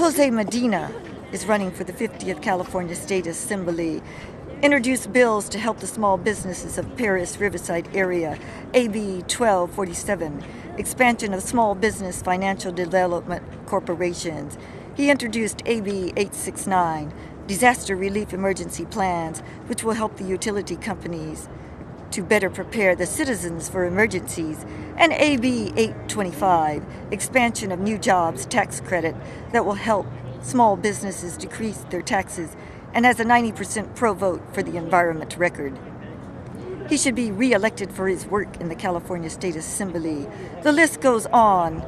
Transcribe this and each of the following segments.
Jose Medina is running for the 50th California State Assembly. Introduced bills to help the small businesses of Paris Riverside area, AB 1247, expansion of small business financial development corporations. He introduced AB 869, disaster relief emergency plans, which will help the utility companies to better prepare the citizens for emergencies, and AB 825, expansion of new jobs tax credit that will help small businesses decrease their taxes and has a 90% pro vote for the environment record. He should be re-elected for his work in the California State Assembly. The list goes on,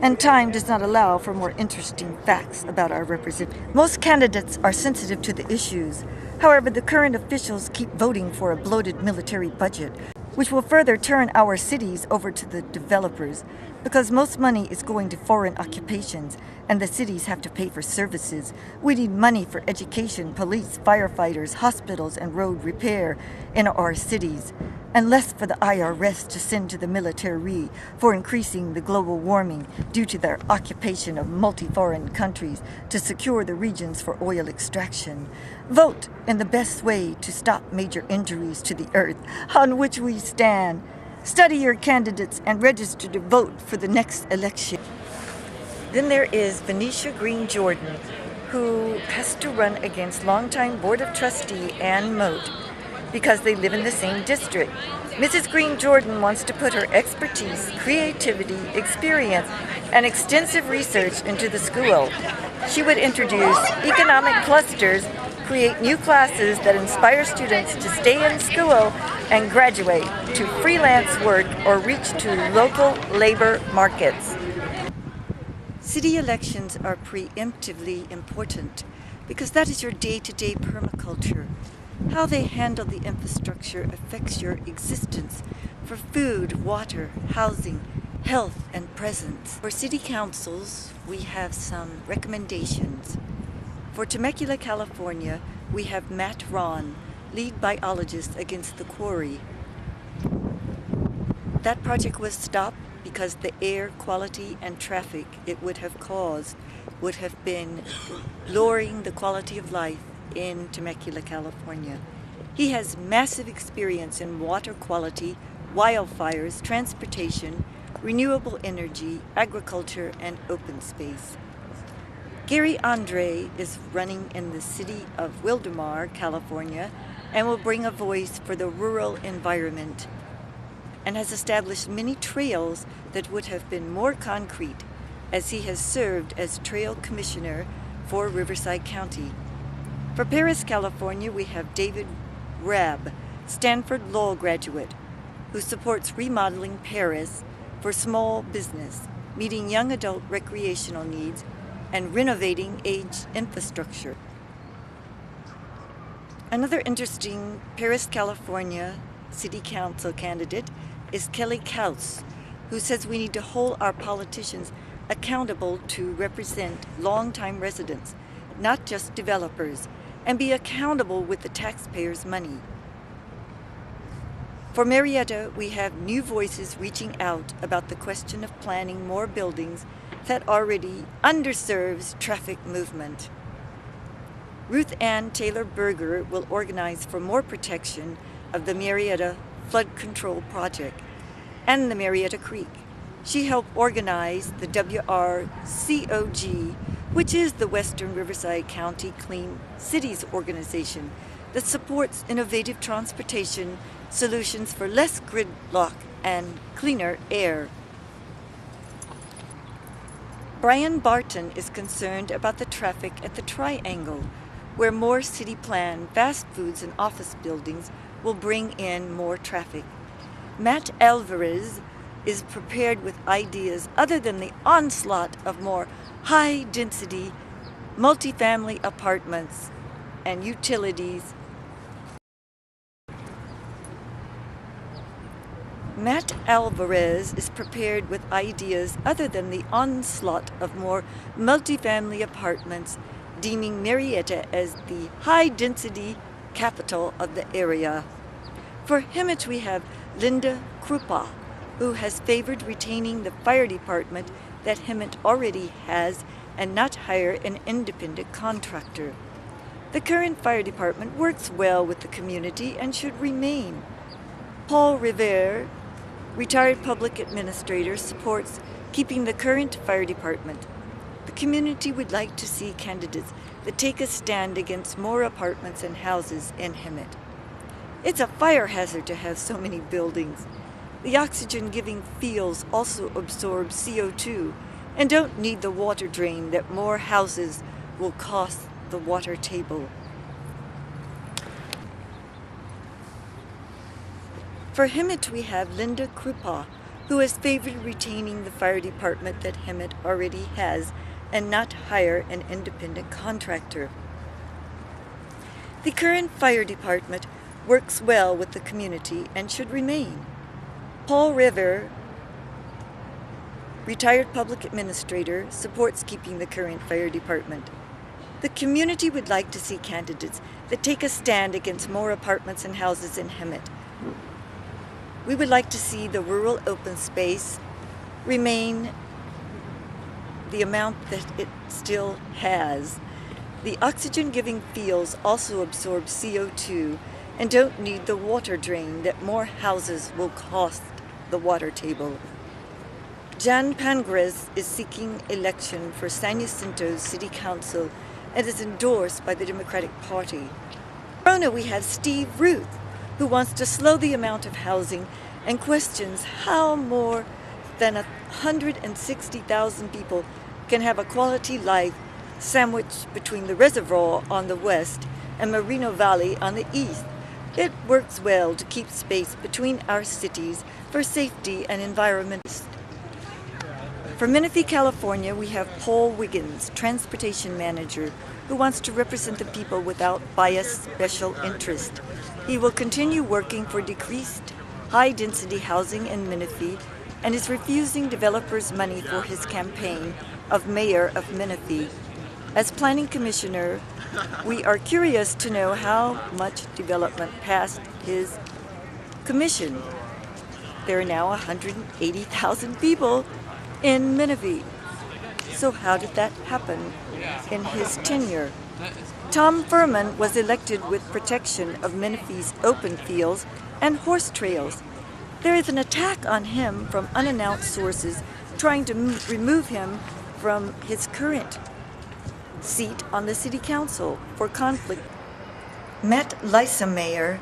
and time does not allow for more interesting facts about our representatives. Most candidates are sensitive to the issues. However, the current officials keep voting for a bloated military budget, which will further turn our cities over to the developers, because most money is going to foreign occupations and the cities have to pay for services. We need money for education, police, firefighters, hospitals, and road repair in our cities, and less for the IRS to send to the military for increasing the global warming due to their occupation of multi-foreign countries to secure the regions for oil extraction. Vote in the best way to stop major injuries to the earth on which we stand. Study your candidates and register to vote for the next election. Then there is Venetia Green Jordan, who has to run against longtime Board of Trustee Ann Moat because they live in the same district. Mrs. Green Jordan wants to put her expertise, creativity, experience, and extensive research into the school. She would introduce economic clusters, create new classes that inspire students to stay in school and graduate to freelance work or reach to local labor markets. City elections are preemptively important because that is your day-to-day permaculture. How they handle the infrastructure affects your existence for food, water, housing, health, and presence. For city councils, we have some recommendations. For Temecula, California, we have Matt Ron, lead biologist against the quarry. That project was stopped because the air quality and traffic it would have caused would have been lowering the quality of life in Temecula, California. He has massive experience in water quality, wildfires, transportation, renewable energy, agriculture, and open space. Gary Andre is running in the city of Wildomar, California, and will bring a voice for the rural environment, and has established many trails that would have been more concrete, as he has served as trail commissioner for Riverside County. For Paris, California, we have David Rabb, Stanford Law graduate, who supports remodeling Paris for small business, meeting young adult recreational needs, and renovating aged infrastructure. Another interesting Paris, California City Council candidate is Kelly Kautz, who says we need to hold our politicians accountable to represent longtime residents, not just developers, and be accountable with the taxpayers' money. For Marietta, we have new voices reaching out about the question of planning more buildings that already underserves traffic movement. Ruth Ann Taylor Berger will organize for more protection of the Marietta Flood Control Project and the Marietta Creek. She helped organize the WRCOG, which is the Western Riverside County Clean Cities organization that supports innovative transportation solutions for less gridlock and cleaner air. Brian Barton is concerned about the traffic at the Triangle, where more city plan fast foods and office buildings will bring in more traffic. Matt Alvarez is prepared with ideas other than the onslaught of more high-density multifamily apartments and utilities. Matt Alvarez is prepared with ideas other than the onslaught of more multifamily apartments, deeming Marietta as the high-density capital of the area. For Hemet, we have Linda Krupa, who has favored retaining the fire department that Hemet already has and not hire an independent contractor. The current fire department works well with the community and should remain. Paul Revere, retired public administrator, supports keeping the current fire department. The community would like to see candidates that take a stand against more apartments and houses in Hemet. It's a fire hazard to have so many buildings. The oxygen-giving fields also absorb CO2 and don't need the water drain that more houses will cost the water table. For Hemet, we have Linda Krupa, who has favored retaining the fire department that Hemet already has and not hire an independent contractor. The current fire department works well with the community and should remain. Paul Revere, retired public administrator, supports keeping the current fire department. The community would like to see candidates that take a stand against more apartments and houses in Hemet. We would like to see the rural open space remain the amount that it still has. The oxygen-giving fields also absorb CO2 and don't need the water drain that more houses will cost the water table. Jan Pangres is seeking election for San Jacinto City Council and is endorsed by the Democratic Party. In Corona, we have Steve Ruth, who wants to slow the amount of housing and questions how more than 160,000 people can have a quality life sandwiched between the reservoir on the west and Moreno Valley on the east. It works well to keep space between our cities for safety and environment. For Menifee, California, we have Paul Wiggins, transportation manager, who wants to represent the people without biased special interest. He will continue working for decreased high-density housing in Menifee and is refusing developers money for his campaign of mayor of Menifee. As planning commissioner, we are curious to know how much development passed his commission. There are now 180,000 people in Menifee. So how did that happen in his tenure? Tom Furman was elected with protection of Menifee's open fields and horse trails. There is an attack on him from unannounced sources trying to remove him from his current seat on the city council for conflict. Matt Lysa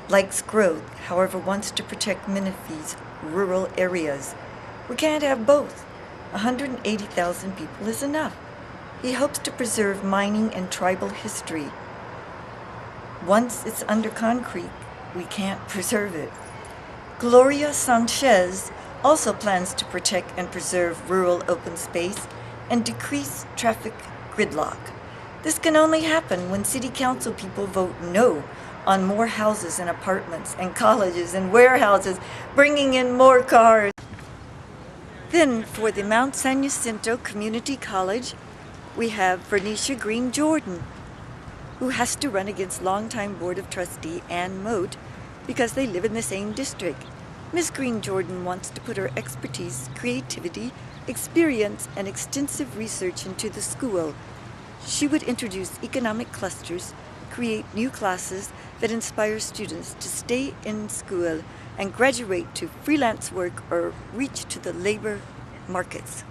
likes growth, however wants to protect Menifee's rural areas. We can't have both. 180,000 people is enough. He hopes to preserve mining and tribal history. Once it's under concrete, we can't preserve it. Gloria Sanchez also plans to protect and preserve rural open space and decrease traffic gridlock. This can only happen when city council people vote no on more houses and apartments and colleges and warehouses, bringing in more cars. Then for the Mount San Jacinto Community College, we have Vernicia Green Jordan, who has to run against longtime Board of Trustee Ann Moat because they live in the same district. Ms. Green Jordan wants to put her expertise, creativity, experience, and extensive research into the school. She would introduce economic clusters, create new classes that inspire students to stay in school and graduate to freelance work or reach to the labor markets.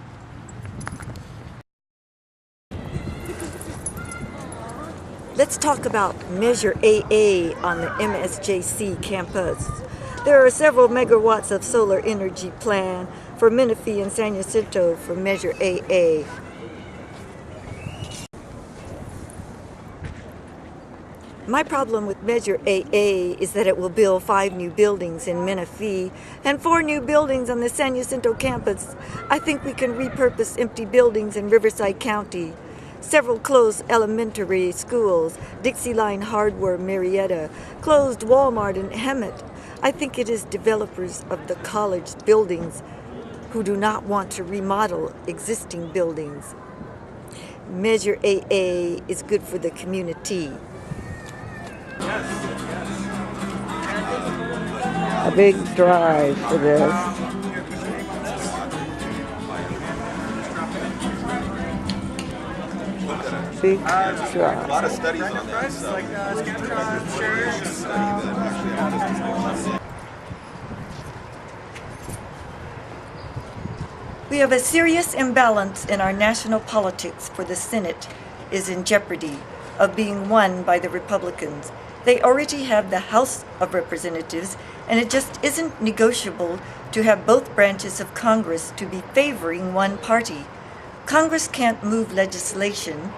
Let's talk about Measure AA on the MSJC campus. There are several megawatts of solar energy planned for Menifee and San Jacinto for Measure AA. My problem with Measure AA is that it will build 5 new buildings in Menifee and 4 new buildings on the San Jacinto campus. I think we can repurpose empty buildings in Riverside County. Several closed elementary schools, Dixie Line Hardware, Marietta, closed Walmart in Hemet. I think it is developers of the college buildings who do not want to remodel existing buildings. Measure AA is good for the community. A big drive for this. Big Just a lot drive. of studies on that. So. Like Scantron shirts. We have a serious imbalance in our national politics, for the Senate is in jeopardy of being won by the Republicans. They already have the House of Representatives, and it just isn't negotiable to have both branches of Congress to be favoring one party. Congress can't move legislation,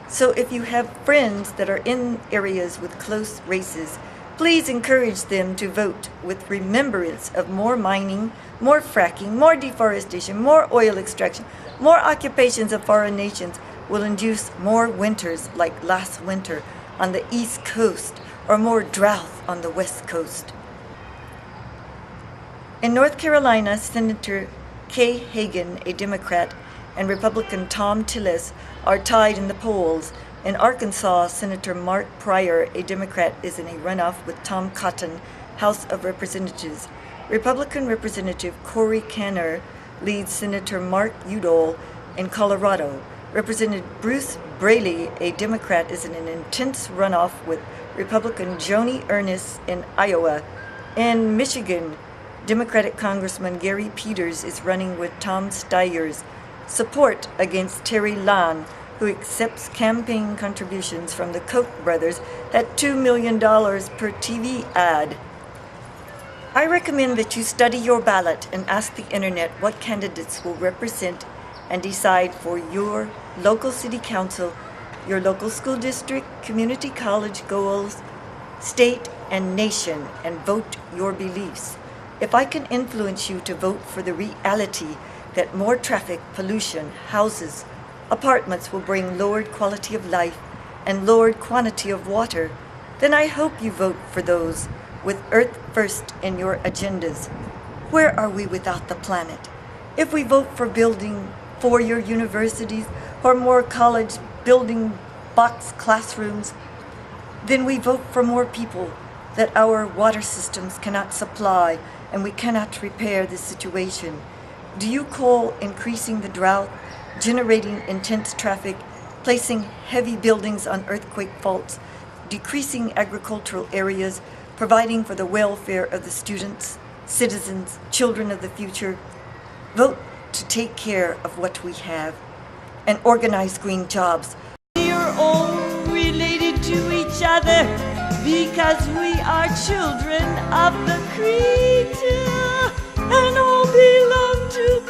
so if you have friends that are in areas with close races, please encourage them to vote with remembrance of more mining, more fracking, more deforestation, more oil extraction, more occupations of foreign nations will induce more winters like last winter on the East Coast or more drought on the West Coast. In North Carolina, Senator Kay Hagan, a Democrat, and Republican Tom Tillis are tied in the polls. In Arkansas, Senator Mark Pryor, a Democrat, is in a runoff with Tom Cotton, House of Representatives. Republican Representative Corey Canner leads Senator Mark Udall in Colorado. Representative Bruce Braley, a Democrat, is in an intense runoff with Republican Joni Ernest in Iowa. In Michigan, Democratic Congressman Gary Peters is running with Tom Steyer's support against Terry Lan, who accepts campaign contributions from the Koch brothers at $2 million per TV ad. I recommend that you study your ballot and ask the internet what candidates will represent and decide for your local city council, your local school district, community college goals, state, and nation, and vote your beliefs. If I can influence you to vote for the reality that more traffic, pollution, houses, apartments will bring lowered quality of life and lowered quantity of water, then I hope you vote for those with Earth first in your agendas. Where are we without the planet? If we vote for building four-year universities or more college building box classrooms, then we vote for more people that our water systems cannot supply and we cannot repair the situation. Do you call increasing the drought, generating intense traffic, placing heavy buildings on earthquake faults, decreasing agricultural areas, providing for the welfare of the students, citizens, children of the future? Vote to take care of what we have and organize green jobs. We are all related to each other because we are children of the Creator and all belong to